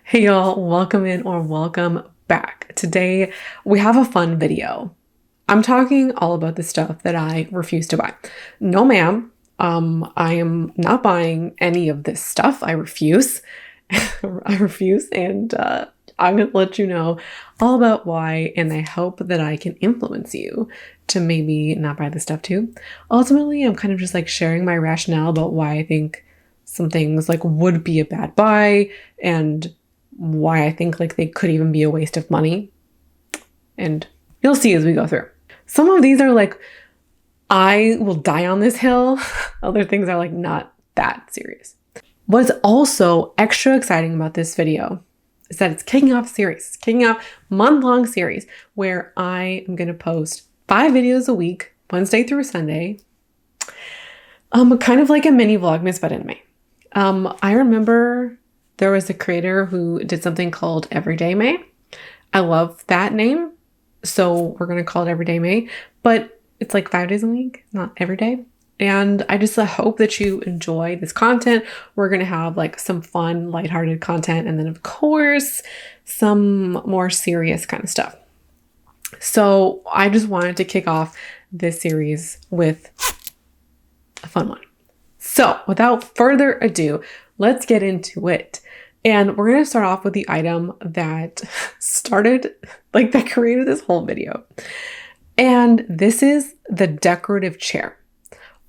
Hey y'all, welcome in or welcome back. Today we have a fun video. I'm talking all about the stuff that I refuse to buy. No ma'am, I am not buying any of this stuff. I refuse. I refuse and I'm going to let you know all about why, and I hope that I can influence you to maybe not buy this stuff too. Ultimately, I'm kind of just like sharing my rationale about why I think some things like would be a bad buy and why I think like they could even be a waste of money. And you'll see as we go through. Some of these are like, I will die on this hill. Other things are like not that serious. What's also extra exciting about this video is that it's kicking off month-long series where I am going to post 5 videos a week, Wednesday through Sunday. Kind of like a mini Vlogmas, but anime. I remember there was a creator who did something called Everyday May. I love that name, so we're going to call it Everyday May, but it's like 5 days a week, not every day. And I just hope that you enjoy this content. We're going to have like some fun, lighthearted content, and then of course, some more serious kind of stuff. So I just wanted to kick off this series with a fun one. So without further ado, let's get into it. And we're going to start off with the item that that created this whole video. And this is the decorative chair,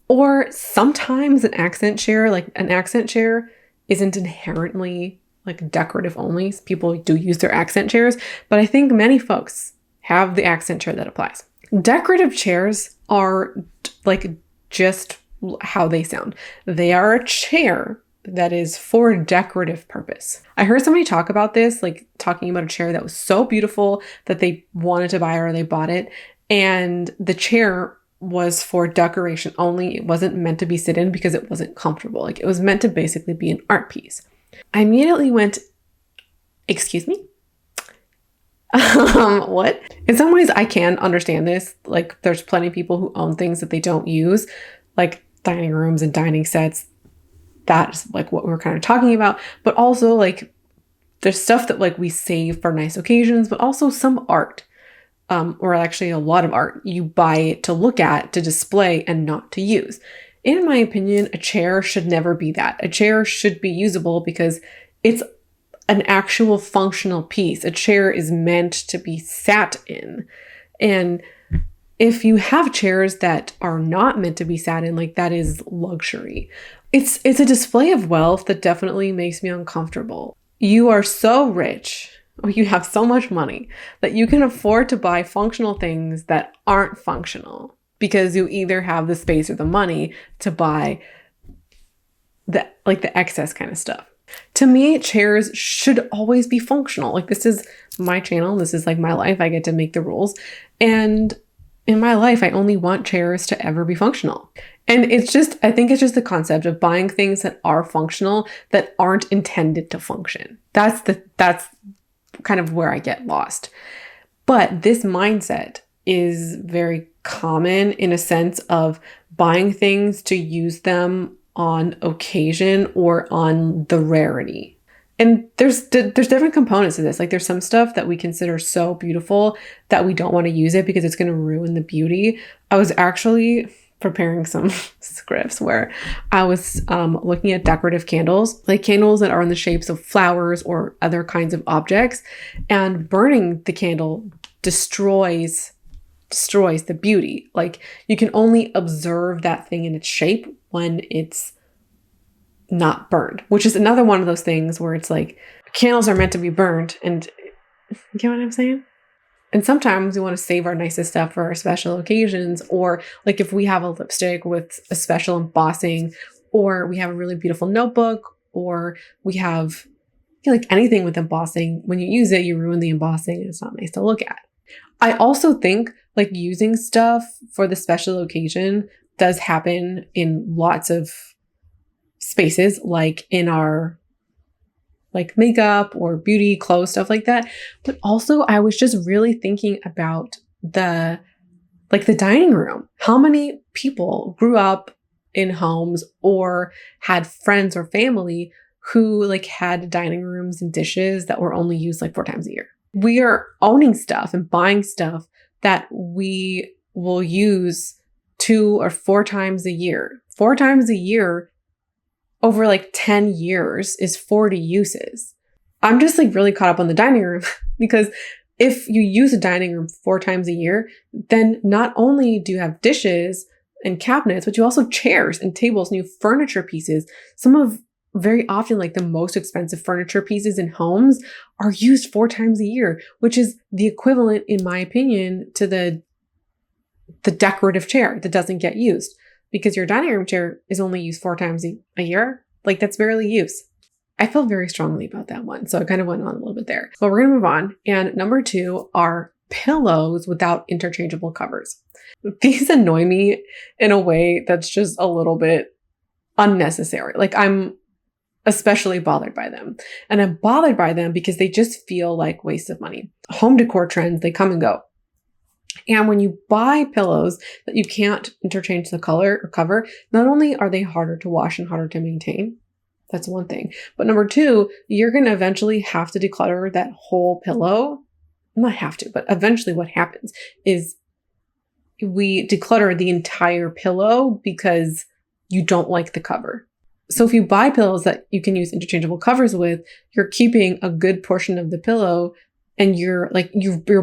or sometimes an accent chair. Like an accent chair isn't inherently like decorative only. People do use their accent chairs, but I think many folks have the accent chair that applies. Decorative chairs are like just how they sound. They are a chair that is for decorative purpose. I heard somebody talk about this, like talking about a chair that was so beautiful that they wanted to buy it or they bought it. And the chair was for decoration only. It wasn't meant to be sit in because it wasn't comfortable. Like it was meant to basically be an art piece. I immediately went, excuse me? What? In some ways I can understand this. Like there's plenty of people who own things that they don't use, like dining rooms and dining sets. That's like what we're kind of talking about. But also like there's stuff that like we save for nice occasions, but also some art, or actually a lot of art you buy it to look at, to display, and not to use. In my opinion, a chair should never be that. A chair should be usable because it's an actual functional piece. A chair is meant to be sat in. And if you have chairs that are not meant to be sat in, like that is luxury. It's a display of wealth that definitely makes me uncomfortable. You are so rich, or you have so much money that you can afford to buy functional things that aren't functional because you either have the space or the money to buy the excess kind of stuff. To me, chairs should always be functional. Like this is my channel. This is like my life. I get to make the rules. And in my life, I only want chairs to ever be functional. And I think it's just the concept of buying things that are functional that aren't intended to function. That's kind of where I get lost. But this mindset is very common in a sense of buying things to use them on occasion or on the rarity. And there's different components to this. Like there's some stuff that we consider so beautiful that we don't want to use it because it's going to ruin the beauty. I was actually preparing some scripts where I was looking at decorative candles, like candles that are in the shapes of flowers or other kinds of objects, and burning the candle destroys the beauty. Like you can only observe that thing in its shape when it's not burned, which is another one of those things where it's like candles are meant to be burned, and you get what I'm saying? And sometimes we want to save our nicest stuff for our special occasions, or like if we have a lipstick with a special embossing, or we have a really beautiful notebook, or we have like anything with embossing, when you use it, you ruin the embossing and it's not nice to look at. I also think like using stuff for the special occasion does happen in lots of spaces, like in our like makeup or beauty, clothes, stuff like that. But also I was just really thinking about the dining room. How many people grew up in homes or had friends or family who like had dining rooms and dishes that were only used like 4 times a year. We are owning stuff and buying stuff that we will use 2 or 4 times a year. 4 times a year over like 10 years is 40 uses. I'm just like really caught up on the dining room because if you use a dining room 4 times a year, then not only do you have dishes and cabinets, but you also have chairs and tables, new furniture pieces. Some of very often like the most expensive furniture pieces in homes are used 4 times a year, which is the equivalent, in my opinion, to the decorative chair that doesn't get used, because your dining room chair is only used 4 times a year. Like that's barely used. I feel very strongly about that one. So I kind of went on a little bit there, but we're going to move on. And number 2 are pillows without interchangeable covers. These annoy me in a way that's just a little bit unnecessary. Like I'm especially bothered by them. And I'm bothered by them because they just feel like waste of money. Home decor trends, they come and go. And when you buy pillows that you can't interchange the color or cover, not only are they harder to wash and harder to maintain, that's one thing. But number 2, you're going to eventually have to declutter that whole pillow. Not have to, but eventually what happens is we declutter the entire pillow because you don't like the cover. So if you buy pillows that you can use interchangeable covers with, you're keeping a good portion of the pillow and you're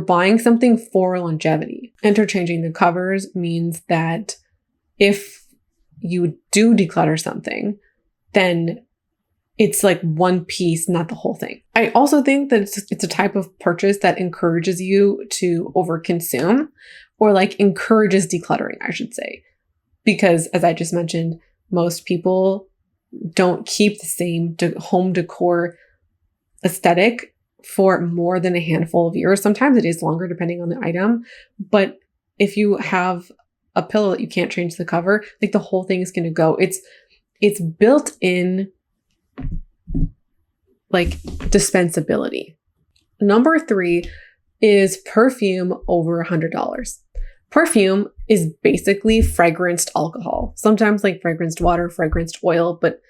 buying something for longevity. Interchanging the covers means that if you do declutter something, then it's like one piece, not the whole thing. I also think that it's a type of purchase that encourages you to overconsume, or like encourages decluttering, I should say. Because as I just mentioned, most people don't keep the same home decor aesthetic for more than a handful of years. Sometimes it is longer depending on the item. But if you have a pillow that you can't change the cover, like the whole thing is going to go. It's built in like dispensability. Number 3 is perfume over $100. Perfume is basically fragranced alcohol, sometimes like fragranced water, fragranced oil, but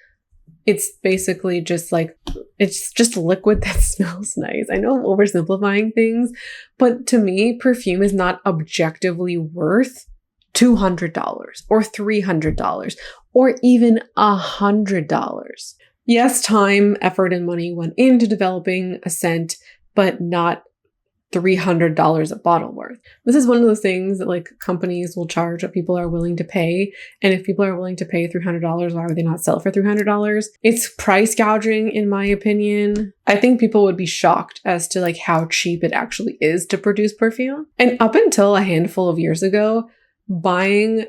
it's basically just like, it's just liquid that smells nice. I know I'm oversimplifying things, but to me, perfume is not objectively worth $200 or $300 or even $100. Yes, time, effort, and money went into developing a scent, but not $300 a bottle worth. This is one of those things that like companies will charge what people are willing to pay. And if people are willing to pay $300, why would they not sell it for $300? It's price gouging, in my opinion. I think people would be shocked as to like how cheap it actually is to produce perfume. And up until a handful of years ago, buying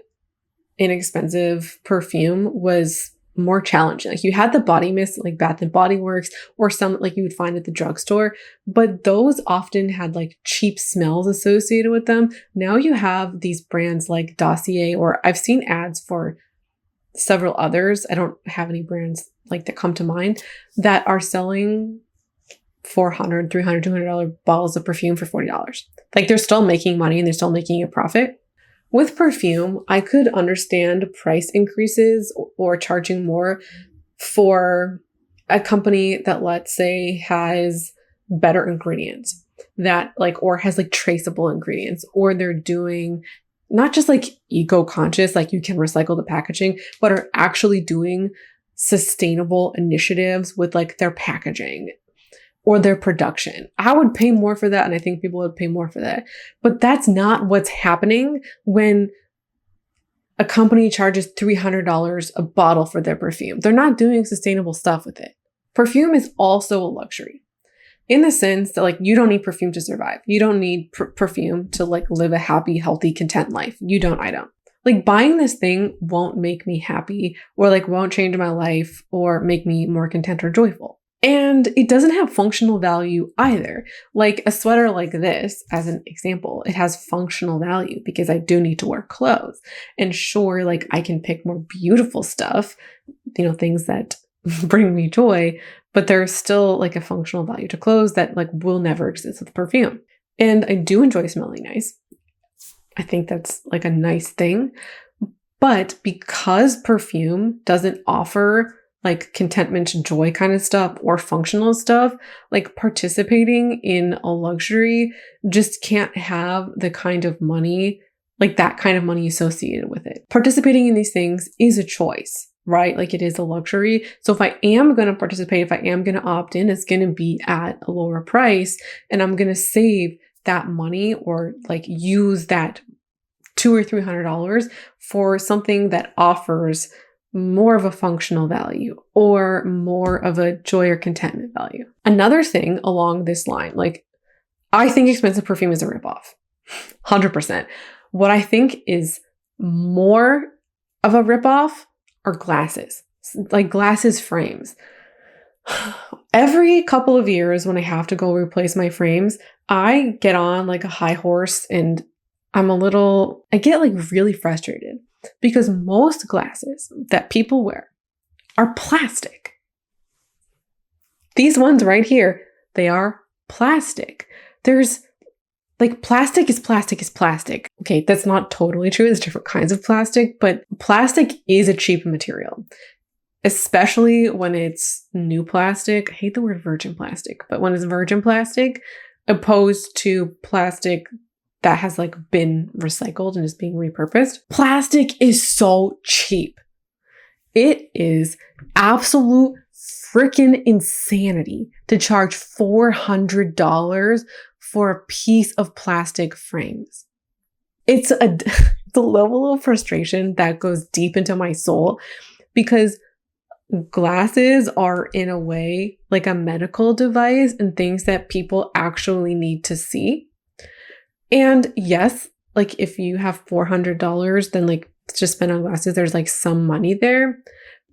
inexpensive perfume was more challenging. Like you had the body mist, like Bath and Body Works, or some like you would find at the drugstore, but those often had like cheap smells associated with them. Now you have these brands like Dossier, or I've seen ads for several others. I don't have any brands like that come to mind that are selling $400, $300, $200 bottles of perfume for $40. Like they're still making money and they're still making a profit. With perfume, I could understand price increases or charging more for a company that, let's say, has better ingredients that like, or has like traceable ingredients, or they're doing not just like eco-conscious, like you can recycle the packaging, but are actually doing sustainable initiatives with like their packaging or their production. I would pay more for that, and I think people would pay more for that. But that's not what's happening when a company charges $300 a bottle for their perfume. They're not doing sustainable stuff with it. Perfume is also a luxury in the sense that like you don't need perfume to survive. You don't need perfume to like live a happy, healthy, content life. You don't, I don't. Like buying this thing won't make me happy or like won't change my life or make me more content or joyful. And it doesn't have functional value either. Like a sweater like this, as an example, it has functional value because I do need to wear clothes. And sure, like I can pick more beautiful stuff, you know, things that bring me joy, but there's still like a functional value to clothes that like will never exist with perfume. And I do enjoy smelling nice. I think that's like a nice thing. But because perfume doesn't offer like contentment, joy kind of stuff or functional stuff, like participating in a luxury just can't have the kind of money, like that kind of money associated with it. Participating in these things is a choice, right? Like it is a luxury. So if I am going to participate, if I am going to opt in, it's going to be at a lower price and I'm going to save that money or like use that $200 or $300 for something that offers more of a functional value or more of a joy or contentment value. Another thing along this line, like I think expensive perfume is a ripoff, 100%. What I think is more of a ripoff are glasses, like glasses frames. Every couple of years when I have to go replace my frames, I get on like a high horse and I get like really frustrated because most glasses that people wear are plastic. These ones right here, they are plastic. There's like plastic is plastic is plastic. Okay, that's not totally true. There's different kinds of plastic, but plastic is a cheap material, especially when it's new plastic. I hate the word virgin plastic, but when it's virgin plastic, opposed to plastic that has like been recycled and is being repurposed. Plastic is so cheap. It is absolute freaking insanity to charge $400 for a piece of plastic frames. It's a level of frustration that goes deep into my soul because glasses are in a way like a medical device and things that people actually need to see. And yes, like if you have $400, then like just spend on glasses, there's like some money there.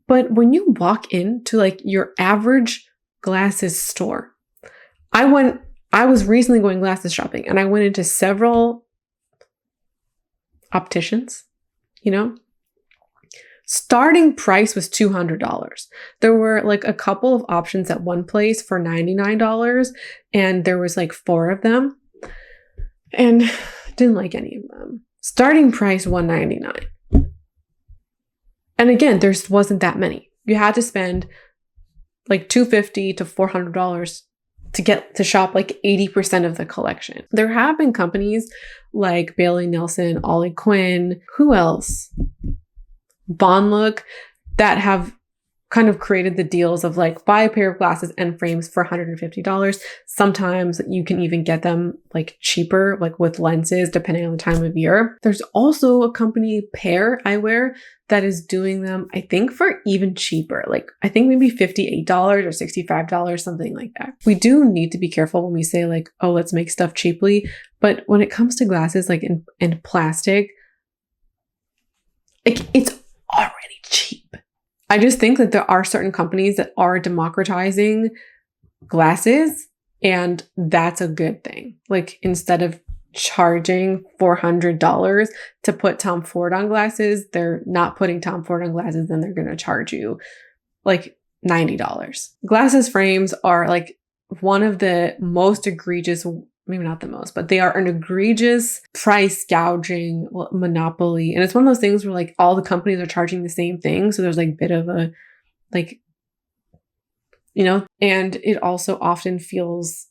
But when you walk into like your average glasses store, I was recently going glasses shopping and I went into several opticians, starting price was $200. There were like a couple of options at one place for $99 and there was like 4 of them. And didn't like any of them. Starting price $199. And again, there wasn't that many. You had to spend like $250 to $400 to get to shop like 80% of the collection. There have been companies like Bailey Nelson, Ollie Quinn, who else? Bond Look, that have kind of created the deals of like buy a pair of glasses and frames for $150. Sometimes you can even get them like cheaper, like with lenses, depending on the time of year. There's also a company, Pair Eyewear, that is doing them, I think, for even cheaper. Like I think maybe $58 or $65, something like that. We do need to be careful when we say like, oh, let's make stuff cheaply. But when it comes to glasses, like in plastic, like it's already cheap. I just think that there are certain companies that are democratizing glasses, and that's a good thing. Like instead of charging $400 to put Tom Ford on glasses, they're not putting Tom Ford on glasses, then they're going to charge you like $90. Glasses frames are like one of the most egregious, maybe not the most, but they are an egregious price gouging monopoly. And it's one of those things where like all the companies are charging the same thing. So there's like a bit of a like, and it also often feels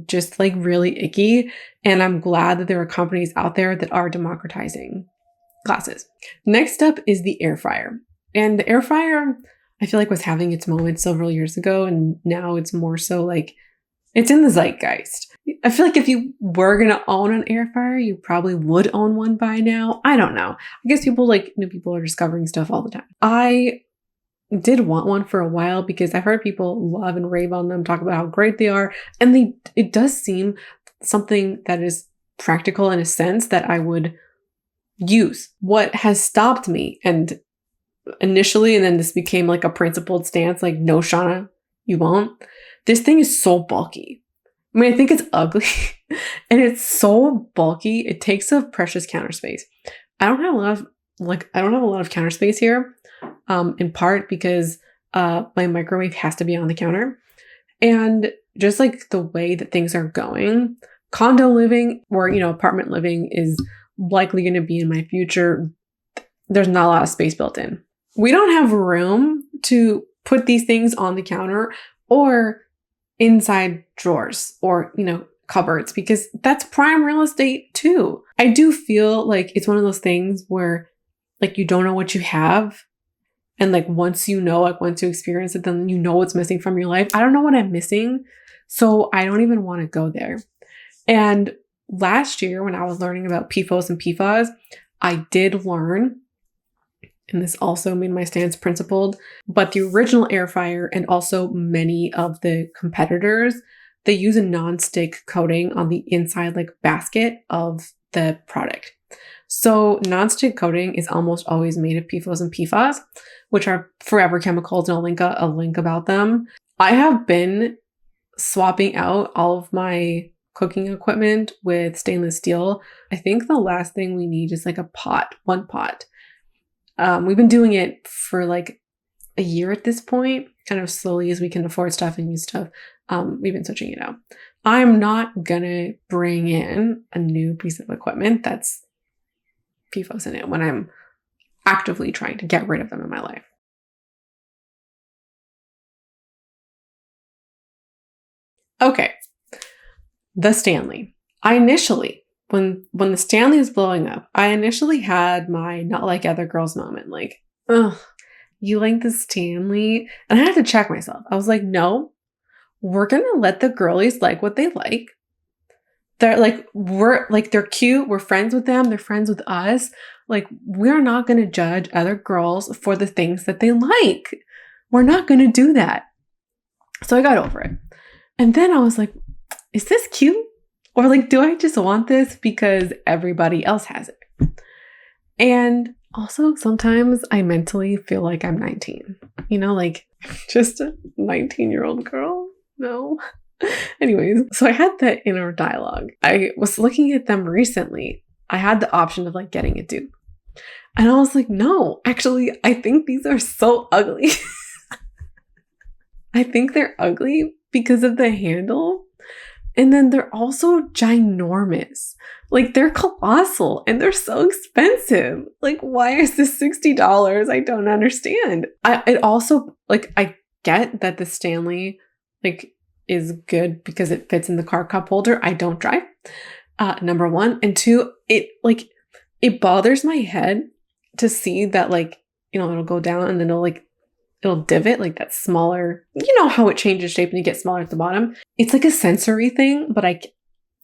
just like really icky. And I'm glad that there are companies out there that are democratizing glasses. Next up is the air fryer. And the air fryer, I feel like was having its moment several years ago. And now it's more so like, it's in the zeitgeist. I feel like if you were going to own an air fryer, you probably would own one by now. I don't know. I guess people are discovering stuff all the time. I did want one for a while because I've heard people love and rave on them, talk about how great they are. And it does seem something that is practical in a sense that I would use. What has stopped me, and initially, and then this became like a principled stance, like, no, Shauna, you won't. This thing is so bulky. I mean, I think it's ugly and it's so bulky. It takes up precious counter space. I don't have a lot of counter space here, in part because my microwave has to be on the counter. And just like the way that things are going, condo living or, apartment living is likely going to be in my future. There's not a lot of space built in. We don't have room to put these things on the counter or inside drawers or, cupboards, because that's prime real estate too. I do feel like it's one of those things where like you don't know what you have. And like once you experience it, then you know what's missing from your life. I don't know what I'm missing. So I don't even want to go there. And last year when I was learning about PFOS and PFAS, I did learn, and this also made my stance principled, but the original air fryer and also many of the competitors, they use a non-stick coating on the inside like basket of the product. So non-stick coating is almost always made of PFOS and PFAS, which are forever chemicals, and I'll link a link about them. I have been swapping out all of my cooking equipment with stainless steel. I think the last thing we need is like one pot. We've been doing it for like a year at this point, kind of slowly as we can afford stuff and use stuff. We've been switching it out. I'm not gonna bring in a new piece of equipment that's PFOS in it when I'm actively trying to get rid of them in my life. Okay, the Stanley. I initially, when the Stanley was blowing up, I initially had my not like other girls moment, like, ugh, you like the Stanley? And I had to check myself. I was like, no, we're gonna let the girlies like what they like. They're cute. We're friends with them. They're friends with us. Like, we're not going to judge other girls for the things that they like. We're not going to do that. So I got over it. And then I was like, is this cute? Or like, do I just want this because everybody else has it? And also sometimes I mentally feel like I'm 19, like just a 19-year-old girl. No. Anyways, so I had that inner dialogue. I was looking at them recently. I had the option of like getting a dupe. And I was like, no, actually, I think these are so ugly. I think they're ugly because of the handle. And then they're also ginormous. Like, they're colossal and they're so expensive. Like, why is this $60? I don't understand. I get that the Stanley, is good because it fits in the car cup holder. I don't drive, number one. And two, it bothers my head to see that, it'll go down and then it'll divot, like that smaller, how it changes shape and you get smaller at the bottom. It's like a sensory thing, but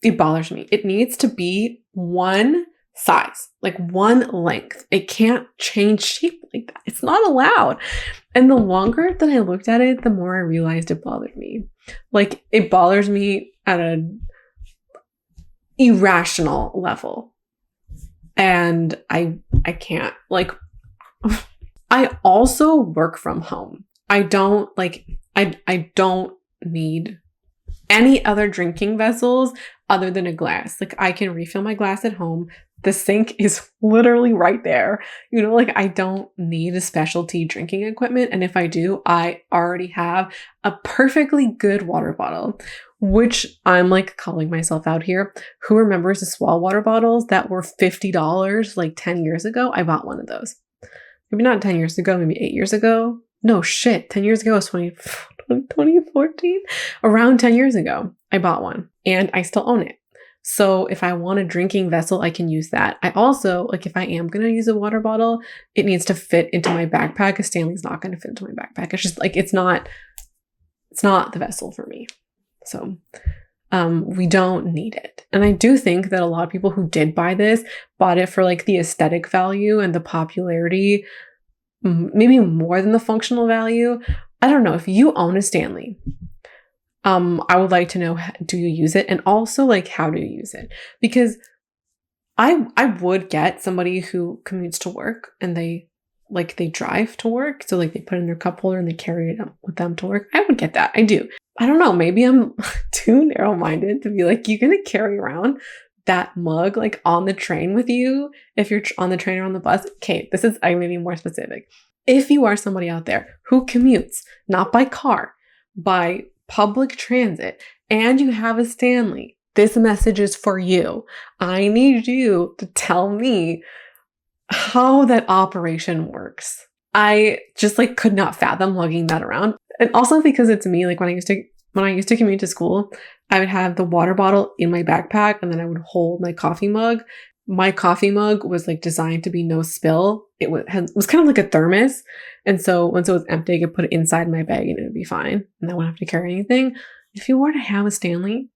it bothers me. It needs to be one size, like one length. It can't change shape like that. It's not allowed. And the longer that I looked at it, the more I realized it bothered me. Like, it bothers me at an irrational level. And I can't, I also work from home. I don't I don't need any other drinking vessels other than a glass. I can refill my glass at home. The sink is literally right there. I don't need a specialty drinking equipment. And if I do, I already have a perfectly good water bottle, which I'm calling myself out here. Who remembers the Swall water bottles that were $50 10 years ago? I bought one of those. Maybe not 10 years ago, maybe 8 years ago. No shit, 10 years ago was 2014. Around 10 years ago, I bought one and I still own it. So if I want a drinking vessel, I can use that. I also, if I am going to use a water bottle, it needs to fit into my backpack, because Stanley's not going to fit into my backpack. It's just it's not the vessel for me. So we don't need it. And I do think that a lot of people who did buy this bought it for the aesthetic value and the popularity, maybe more than the functional value. I don't know. If you own a Stanley, I would like to know, do you use it? And also how do you use it? Because I would get somebody who commutes to work and they drive to work. So they put in their cup holder and they carry it with them to work. I would get that. I do. I don't know. Maybe I'm too narrow-minded to be you're going to carry around that mug on the train with you if you're on the train or on the bus. Okay, I'm going to be more specific. If you are somebody out there who commutes, not by car, by public transit, and you have a Stanley, this message is for you. I need you to tell me how that operation works. I just like could not fathom lugging that around. And also because it's me, like when I used to commute to school, I would have the water bottle in my backpack and then I would hold my coffee mug. My coffee mug was like designed to be no spill. It was kind of like a thermos. And so once it was empty, I could put it inside my bag and it would be fine. And I wouldn't have to carry anything. If you were to have a Stanley,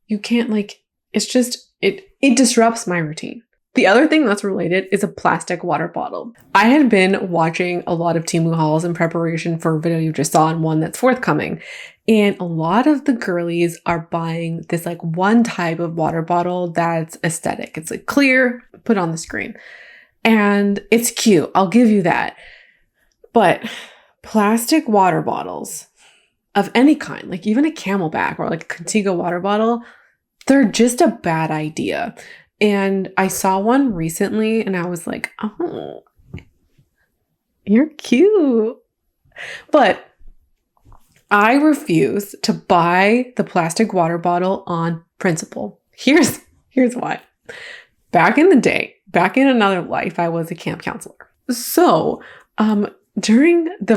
you can't like, it's just, it disrupts my routine. The other thing that's related is a plastic water bottle. I had been watching a lot of temu hauls in preparation for a video you just saw and one that's forthcoming. And a lot of the girlies are buying this like one type of water bottle that's aesthetic. It's like clear, put on the screen. And it's cute. I'll give you that. But plastic water bottles of any kind, like even a Camelback or like a Contigo water bottle, they're just a bad idea. And I saw one recently and I was like, oh, you're cute. But I refuse to buy the plastic water bottle on principle. Here's why. Back in the day, back in another life, I was a camp counselor. So, during the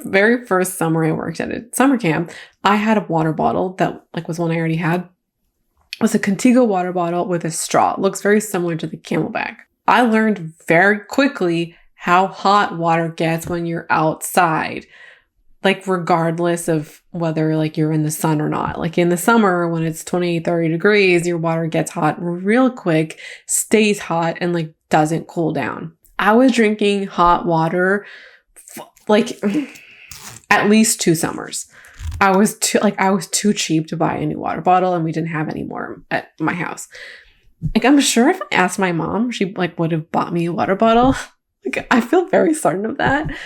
very first summer I worked at a summer camp, I had a water bottle that like was one I already had. It was a Contigo water bottle with a straw. It looks very similar to the Camelback. I learned very quickly how hot water gets when you're outside. Like regardless of whether like you're in the sun or not. Like in the summer when it's 20, 30 degrees, your water gets hot real quick, stays hot, and like doesn't cool down. I was drinking hot water like at least 2 summers. I was too cheap to buy a new water bottle and we didn't have any more at my house. Like I'm sure if I asked my mom, she like would have bought me a water bottle. Like I feel very certain of that.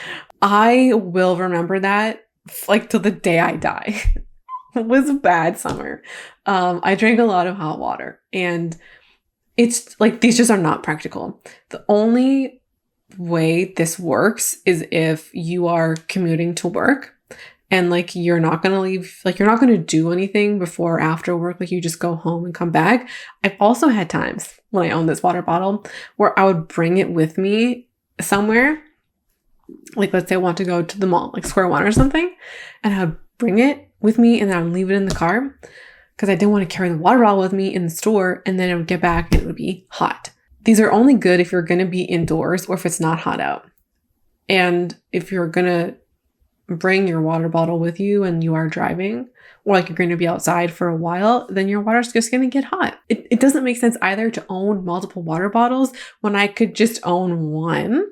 I will remember that like till the day I die. It was a bad summer. I drank a lot of hot water and it's like these just are not practical. The only way this works is if you are commuting to work and like you're not going to leave, like you're not going to do anything before or after work, like you just go home and come back. I've also had times when I owned this water bottle where I would bring it with me somewhere. Like let's say I want to go to the mall, like Square One or something, and I would bring it with me and then I would leave it in the car because I didn't want to carry the water bottle with me in the store and then I would get back and it would be hot. These are only good if you're going to be indoors or if it's not hot out. And if you're going to bring your water bottle with you and you are driving or like you're going to be outside for a while, then your water's just going to get hot. It doesn't make sense either to own multiple water bottles when I could just own one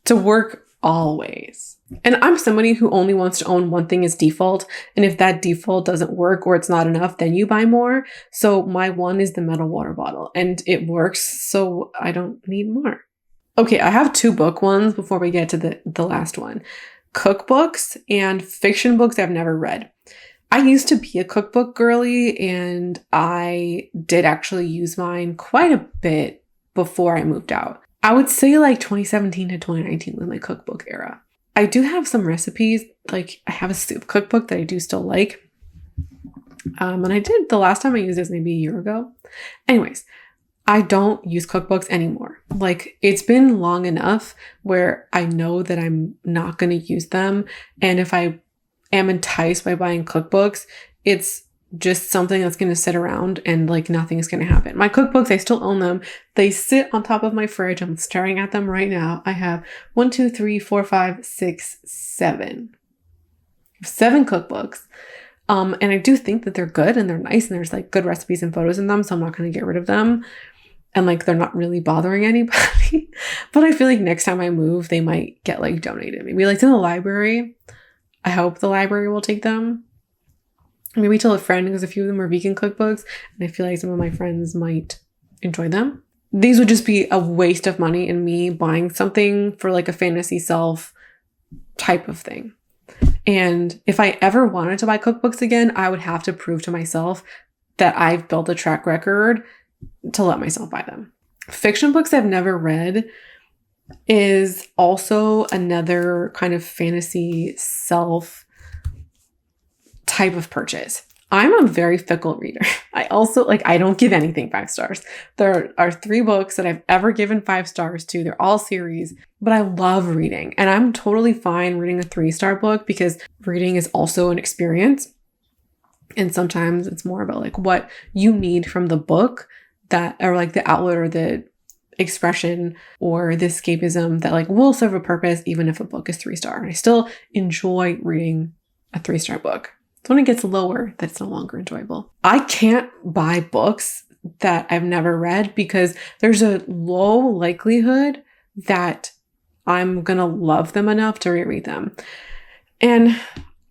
to work always. And I'm somebody who only wants to own one thing as default. And if that default doesn't work or it's not enough, then you buy more. So my one is the metal water bottle and it works. So I don't need more. Okay, I have 2 book ones before we get to the last one. Cookbooks and fiction books I've never read. I used to be a cookbook girly and I did actually use mine quite a bit before I moved out. I would say like 2017 to 2019 was my cookbook era. I do have some recipes, like I have a soup cookbook that I do still like. And I did, the last time I used this maybe a year ago. Anyways, I don't use cookbooks anymore. Like it's been long enough where I know that I'm not going to use them. And if I am enticed by buying cookbooks, it's just something that's going to sit around and like nothing is going to happen. My cookbooks, I still own them. They sit on top of my fridge. I'm staring at them right now. I have 1, 2, 3, 4, 5, 6, 7. 7 cookbooks. And I do think that they're good and they're nice and there's like good recipes and photos in them. So I'm not going to get rid of them. And like, they're not really bothering anybody. But I feel like next time I move, they might get like donated. Maybe like to the library. I hope the library will take them. Maybe tell a friend because a few of them are vegan cookbooks. And I feel like some of my friends might enjoy them. These would just be a waste of money in me buying something for like a fantasy self type of thing. And if I ever wanted to buy cookbooks again, I would have to prove to myself that I've built a track record to let myself buy them. Fiction books I've never read is also another kind of fantasy self type of purchase. I'm a very fickle reader. I also I don't give anything 5 stars. There are 3 books that I've ever given 5 stars to. They're all series, but I love reading, and I'm totally fine reading a 3-star book because reading is also an experience. And sometimes it's more about what you need from the book that, or the outlet or the expression or the escapism that will serve a purpose, even if a book is 3-star. And I still enjoy reading a 3-star book. It's when it gets lower that it's no longer enjoyable. I can't buy books that I've never read because there's a low likelihood that I'm gonna love them enough to reread them. And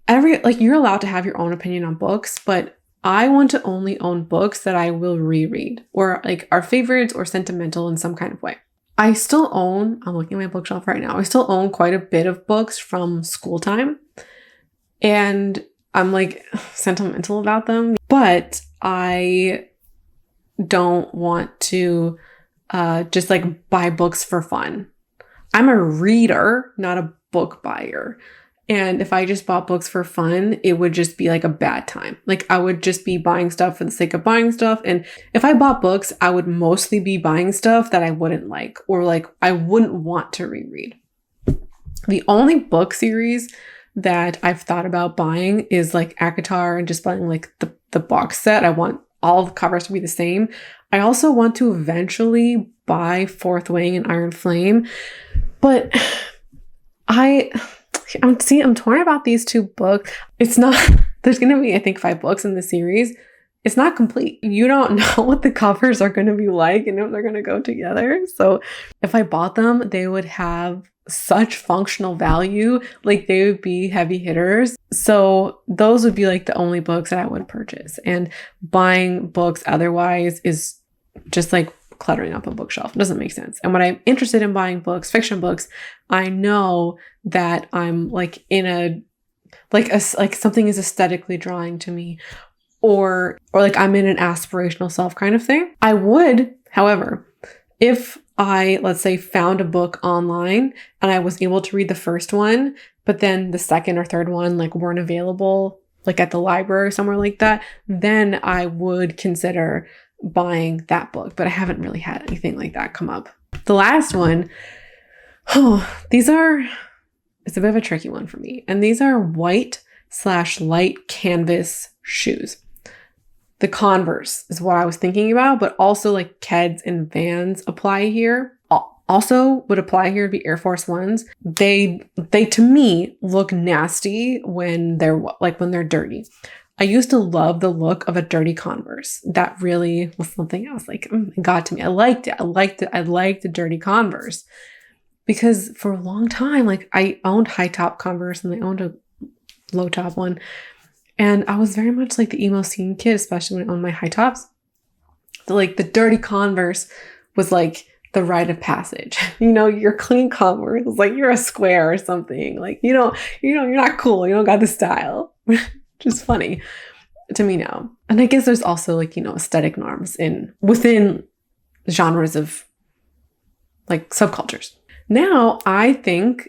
you're allowed to have your own opinion on books, but I want to only own books that I will reread or are favorites or sentimental in some kind of way. I still own, I'm looking at my bookshelf right now, I still own quite a bit of books from school time. And I'm sentimental about them, but I don't want to just buy books for fun. I'm a reader, not a book buyer. And if I just bought books for fun, it would just be a bad time. I would just be buying stuff for the sake of buying stuff. And if I bought books, I would mostly be buying stuff that I wouldn't like or I wouldn't want to reread. The only book series that I've thought about buying is ACOTAR and just buying the box set. I want all the covers to be the same. I also want to eventually buy Fourth Wing and Iron Flame, but I'm torn about these 2 books. It's not, there's going to be, I think, 5 books in the series. It's not complete. You don't know what the covers are going to be like and if they're going to go together. So if I bought them, they would have such functional value. They would be heavy hitters. So those would be the only books that I would purchase. And buying books otherwise is just cluttering up a bookshelf. It doesn't make sense. And when I'm interested in buying books, fiction books, I know that I'm in a something is aesthetically drawing to me, or I'm in an aspirational self kind of thing. I would, however, if I, let's say, found a book online and I was able to read the first one, but then the second or third one weren't available at the library or somewhere like that, then I would consider buying that book. But I haven't really had anything like that come up. The last one, it's a bit of a tricky one for me. And these are white/light canvas shoes. The Converse is what I was thinking about, but also Keds and Vans apply here. Also would apply here to be Air Force Ones. They to me look nasty when they're dirty. I used to love the look of a dirty Converse. That really was something else. It got to me. I liked it. I liked the dirty Converse because for a long time, I owned high top Converse and I owned a low top one. And I was very much the emo scene kid, especially when I owned my high tops. So the dirty Converse was the rite of passage. Your clean Converse was you're a square or something. You're not cool. You don't got the style. Which is funny to me now. And I guess there's also aesthetic norms within genres of subcultures. Now I think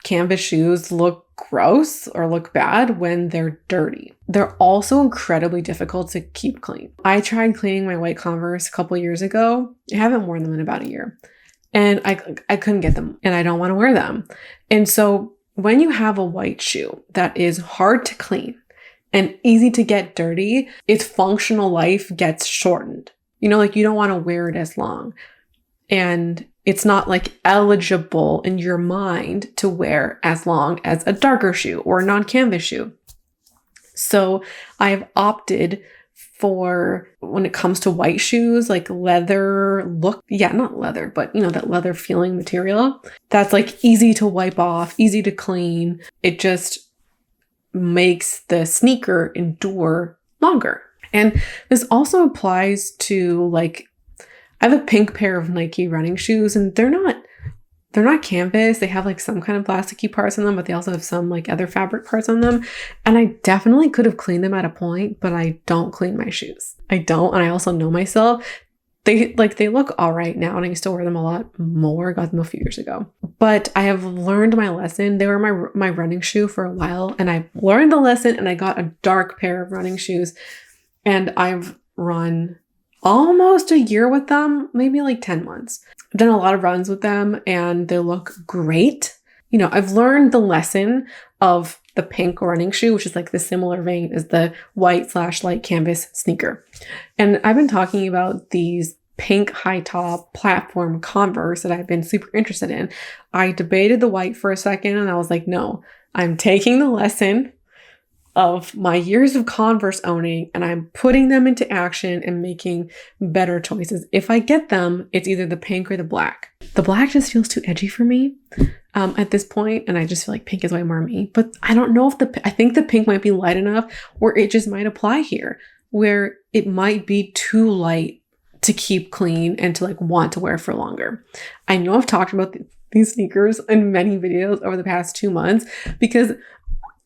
canvas shoes look gross or look bad when they're dirty. They're also incredibly difficult to keep clean. I tried cleaning my white Converse a couple years ago. I haven't worn them in about a year. And I couldn't get them and I don't want to wear them. And so when you have a white shoe that is hard to clean and easy to get dirty, its functional life gets shortened. You don't want to wear it as long. And it's not eligible in your mind to wear as long as a darker shoe or a non-canvas shoe. So I've opted for, when it comes to white shoes, leather look. Yeah, not leather, but that leather feeling material. That's easy to wipe off, easy to clean. It just makes the sneaker endure longer. And this also applies to I have a pink pair of Nike running shoes and they're not canvas. They have some kind of plasticky parts on them, but they also have some other fabric parts on them. And I definitely could have cleaned them at a point, but I don't clean my shoes. I don't. And I also know myself. They look all right now, and I still wear them a lot more. Got them a few years ago. But I have learned my lesson. They were my running shoe for a while, and I learned the lesson, and I got a dark pair of running shoes, and I've run almost a year with them, maybe like 10 months. I've done a lot of runs with them, and they look great. You know, I've learned the lesson of the pink running shoe, which is like the similar vein as the white/light canvas sneaker. And I've been talking about these pink high top platform Converse that I've been super interested in. I debated the white for a second, and I was like, no, I'm taking the lesson of my years of Converse owning, and I'm putting them into action and making better choices. If I get them, it's either the pink or the black. The black just feels too edgy for me at this point, and I just feel like pink is way more me. But I don't know if I think the pink might be light enough where it just might apply here, where it might be too light to keep clean and to like want to wear for longer. I know I've talked about these sneakers in many videos over the past 2 months because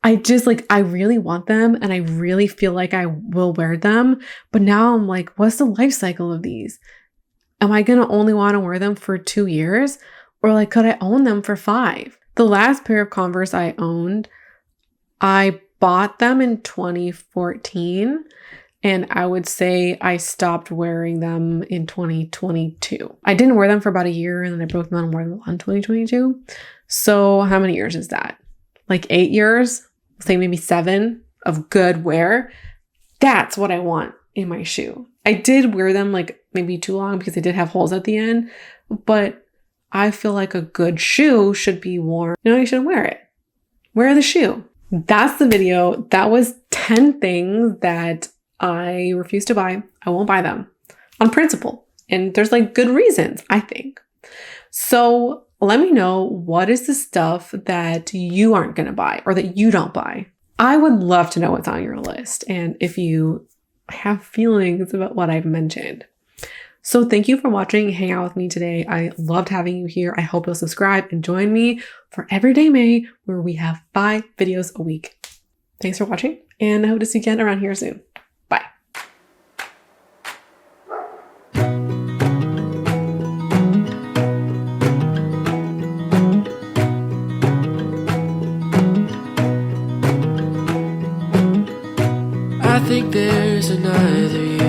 I really want them, and I really feel like I will wear them. But now I'm like, what's the life cycle of these? Am I going to only want to wear them for 2 years? Or like, could I own them for 5? The last pair of Converse I owned, I bought them in 2014. And I would say I stopped wearing them in 2022. I didn't wear them for about a year, and then I broke them out and wore them in 2022. So how many years is that? Like 8 years? Say maybe 7 of good wear. That's what I want in my shoe. I did wear them like maybe too long because they did have holes at the end, but I feel like a good shoe should be worn. You know, you should wear it. Wear the shoe. That's the video. That was 10 things that I refuse to buy. I won't buy them on principle. And there's like good reasons, I think. So let me know, what is the stuff that you aren't going to buy or that you don't buy? I would love to know what's on your list and if you have feelings about what I've mentioned. So thank you for watching, hang out with me today. I loved having you here. I hope you'll subscribe and join me for Everyday May, where we have 5 videos a week. Thanks for watching, and I hope to see you again around here soon. Bye. I think there's another you.